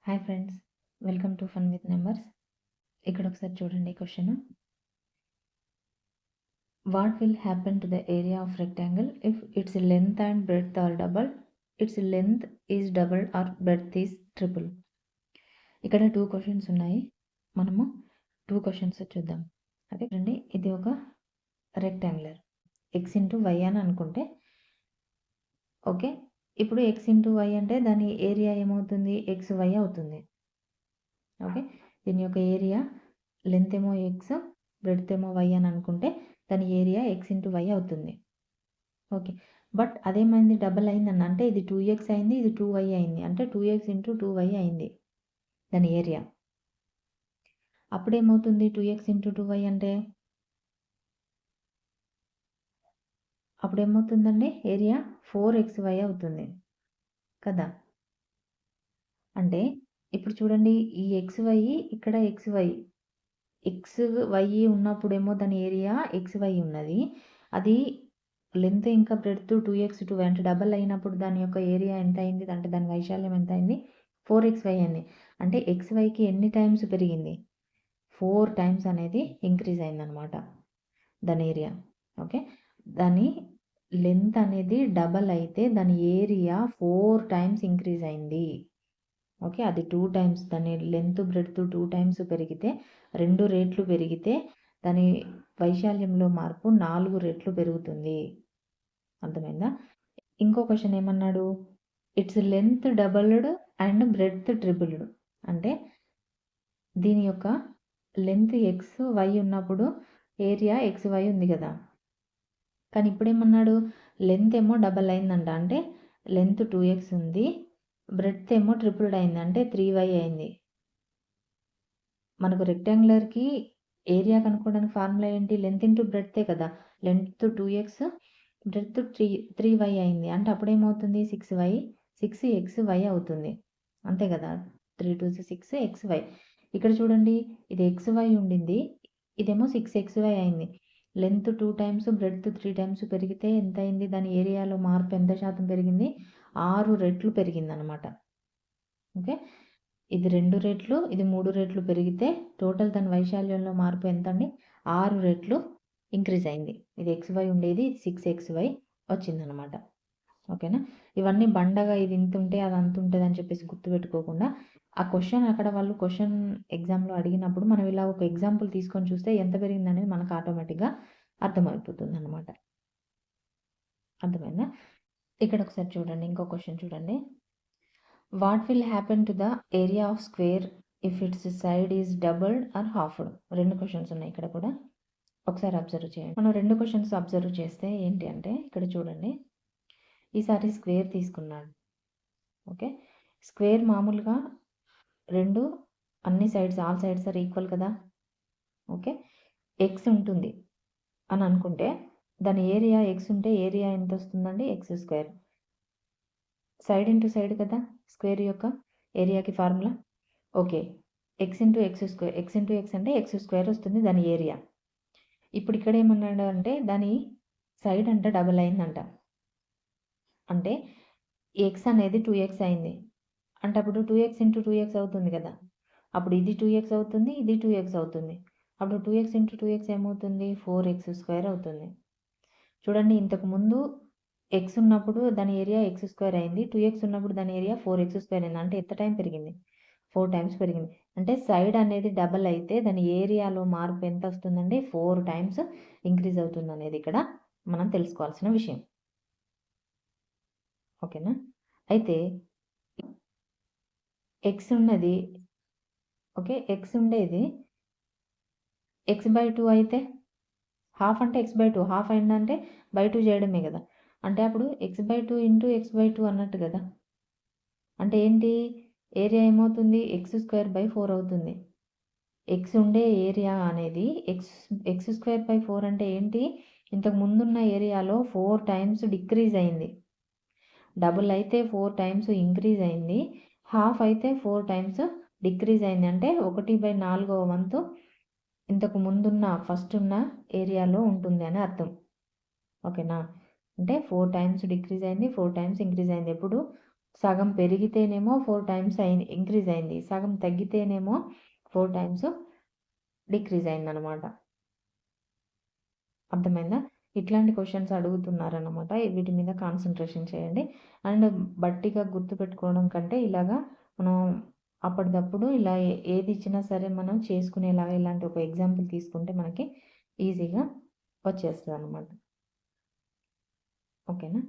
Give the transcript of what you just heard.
Hi friends, welcome to fun with numbers. ఇక్కడ ఒకసారి చూడండి question. What will happen to the area of rectangle if its length and breadth are double, its length is double or breadth is triple. ఇక్కడ 2 questions ఉన్నాయి. మనము 2 questions చూద్దాం. అదే చూడండి, ఇది ఒక రెక్టాంగులర్ ఎక్స్ ఇంటూ వై అని అనుకుంటే, ఓకే. ఇప్పుడు ఎక్స్ ఇంటూ వై అంటే దాని ఏరియా ఏమవుతుంది? ఎక్స్ వై అవుతుంది. ఓకే, దీని యొక్క ఏరియా లెంత్ ఏమో ఎక్స్, బ్రెడ్త్ ఏమో వై అని అనుకుంటే దాని ఏరియా ఎక్స్ ఇంటూ వై అవుతుంది. ఓకే, బట్ అదేమైంది? డబల్ అయిందన్న, అంటే ఇది 2x అయింది, ఇది 2y అయింది, అంటే 2x ఇంటూ 2y అయింది దాని ఏరియా. అప్పుడేమవుతుంది? 2x ఇంటూ 2y అంటే అప్పుడేమవుతుందండి? ఏరియా 4xy అవుతుంది కదా. అంటే ఇప్పుడు చూడండి, ఈ xy ఇక్కడ xy ఉన్నప్పుడేమో దాని ఏరియా xy ఉన్నది. అది లెంత్ ఇంకా బ్రెడ్త్ 2x 2y అంటే డబల్ అయినప్పుడు దాని యొక్క ఏరియా ఎంత అయింది? అంటే దాని వైశాల్యం ఎంత అయింది? 4xy అయింది. అంటే xyకి ఎన్ని టైమ్స్ పెరిగింది? 4 టైమ్స్ అనేది ఇంక్రీజ్ అయిందనమాట దాని ఏరియా. ఓకే, దాని లెంత్ అనేది డబల్ అయితే దాని ఏరియా 4 టైమ్స్ ఇంక్రీజ్ అయింది. ఓకే, అది 2 టైమ్స్, దాని లెంత్ బ్రెడ్త్ 2 టైమ్స్ పెరిగితే, 2 రేట్లు పెరిగితే దాని వైశాల్యంలో మార్పు 4 రెట్లు పెరుగుతుంది. అర్థమైందా? ఇంకో క్వశ్చన్ ఏమన్నాడు? Its length doubled and breadth tripled. అంటే దీని యొక్క లెంత్ ఎక్స్ వై ఉన్నప్పుడు ఏరియా ఎక్స్ వై ఉంది కదా, కానీ ఇప్పుడు ఏమన్నాడు? లెంత్ ఏమో డబల్ అయిందంట, అంటే లెంత్ 2x ఉంది, బ్రెడ్త్ ఏమో ట్రిపుల్డ్ అయింది, అంటే 3y అయింది. మనకు రెక్టాంగులర్కి ఏరియా కనుక్కోవడానికి ఫార్ములా ఏంటి? లెంత్ ఇంటూ బ్రెడ్తే కదా. లెంత్ 2x, బ్రెడ్త్ 3y అయింది, అంటే అప్పుడేమవుతుంది? 6xy అవుతుంది, అంతే కదా. 3 2 6 xy. ఇక్కడ చూడండి, ఇది xy ఉండింది, ఇదేమో 6xy అయింది. లెంత్ 2 టైమ్స్ బ్రెడ్త్ 3 టైమ్స్ పెరిగితే ఎంత అయింది? దాని ఏరియాలో మార్పు ఎంత శాతం పెరిగింది? 6 రెట్లు పెరిగింది అనమాట. ఓకే, ఇది 2 రెట్లు, ఇది 3 రెట్లు పెరిగితే టోటల్ దాని వైశాల్యంలో మార్పు ఎంత అండి? 6 రెట్లు ఇంక్రీజ్ అయింది. ఇది xy ఉండేది, ఇది 6xy వచ్చిందనమాట. ఓకేనా? ఇవన్నీ బండగా ఇది ఇంత ఉంటే అది అంత ఉంటుంది అని చెప్పేసి గుర్తుపెట్టుకోకుండా, ఆ క్వశ్చన్ అక్కడ వాళ్ళు క్వశ్చన్ ఎగ్జామ్లో అడిగినప్పుడు మనం ఇలా ఒక ఎగ్జాంపుల్ తీసుకొని చూస్తే ఎంత పెరిగిందనేది మనకు ఆటోమేటిక్గా అర్థమైపోతుంది అనమాట. అర్థమైందా? ఇక్కడ ఒకసారి చూడండి, ఇంకో క్వశ్చన్ చూడండి. What will happen to the area of square if its side is doubled or halved? 2 questions ఉన్నాయి ఇక్కడ కూడా, ఒకసారి అబ్జర్వ్ చేయండి. మనం 2 క్వశ్చన్స్ అబ్జర్వ్ చేస్తే ఏంటి అంటే, ఇక్కడ చూడండి, ఈసారి స్క్వేర్ తీసుకున్నాడు. ఓకే, స్క్వేర్ మామూలుగా 2 అన్ని sides, all sides are equal కదా. ఓకే, ఎక్స్ ఉంటుంది అని అనుకుంటే దాని ఏరియా ఎక్స్ ఉంటే ఏరియా ఎంత వస్తుందండి? X square. Side into side కదా స్క్వేర్ యొక్క ఏరియాకి formula. Okay, X into X square, X into X అంటే ఎక్స్ స్క్వేర్ వస్తుంది దాని ఏరియా. ఇప్పుడు ఇక్కడ ఏమన్నాడు అంటే దాని సైడ్ అంటే డబల్ అయిందంట, అంటే ఎక్స్ అనేది 2x అయింది, అంటే అప్పుడు 2x ఇంటూ 2x అవుతుంది కదా. అప్పుడు ఇది 2x అవుతుంది, ఇది 2x అవుతుంది. అప్పుడు 2x ఇంటూ 2x ఏమవుతుంది? 4x స్క్వేర్ అవుతుంది. చూడండి, ఇంతకు ముందు ఎక్స్ ఉన్నప్పుడు దాని ఏరియా ఎక్స్ స్క్వేర్ అయింది, 2x ఉన్నప్పుడు దాని ఏరియా 4x స్క్వేర్ అయింది, అంటే ఎంత టైం పెరిగింది? 4 టైమ్స్ పెరిగింది. అంటే సైడ్ అనేది డబల్ అయితే దాని ఏరియాలో మార్పు ఎంత వస్తుందండి? 4 టైమ్స్ ఇంక్రీజ్ అవుతుంది అనేది ఇక్కడ మనం తెలుసుకోవాల్సిన విషయం. ఓకేనా? అయితే ఎక్స్ ఉన్నది, ఓకే, ఎక్స్ ఉండేది x/2 అయితే హాఫ్ అంటే x/2, హాఫ్ అయిందంటే బై 2 చేయడమే కదా. అంటే అప్పుడు x/2 ఇంటూ x/2 అన్నట్టు కదా. అంటే ఏంటి? ఏరియా ఏమవుతుంది? x²/4 అవుతుంది. ఎక్స్ ఉండే ఏరియా అనేది x²/4 అంటే ఏంటి? ఇంతకు ముందున్న ఏరియాలో 4 టైమ్స్ డిక్రీజ్ అయింది. డబుల్ అయితే 4 టైమ్స్ ఇంక్రీజ్ అయింది, హాఫ్ అయితే 4 టైమ్స్ డిక్రీజ్ అయింది, అంటే 1/4వ వంతు ఇంతకు ముందున్న ఫస్ట్ ఉన్న ఏరియాలో ఉంటుంది అని అర్థం. ఓకేనా? అంటే 4 టైమ్స్ డిక్రీజ్ అయింది, 4 టైమ్స్ ఇంక్రీజ్ అయింది. ఎప్పుడు? సగం పెరిగితేనేమో 4 టైమ్స్ ఇంక్రీజ్ అయింది. సగం తగ్గితేనేమో 4 టైమ్స్ డిక్రీజ్ అయిందనమాట. అర్థమైందా? ఇట్లాంటి క్వెషన్స్ అడుగుతున్నారనమాట. వీటి మీద కాన్సంట్రేషన్ చేయండి. అండ్ బట్టిగా గుర్తుపెట్టుకోవడం కంటే ఇలాగా మనం అప్పటిదప్పుడు ఇలా ఏది ఇచ్చినా సరే మనం చేసుకునేలాగా ఇలాంటి ఒక ఎగ్జాంపుల్ తీసుకుంటే మనకి ఈజీగా వచ్చేస్తదనమాట. ఓకేనా?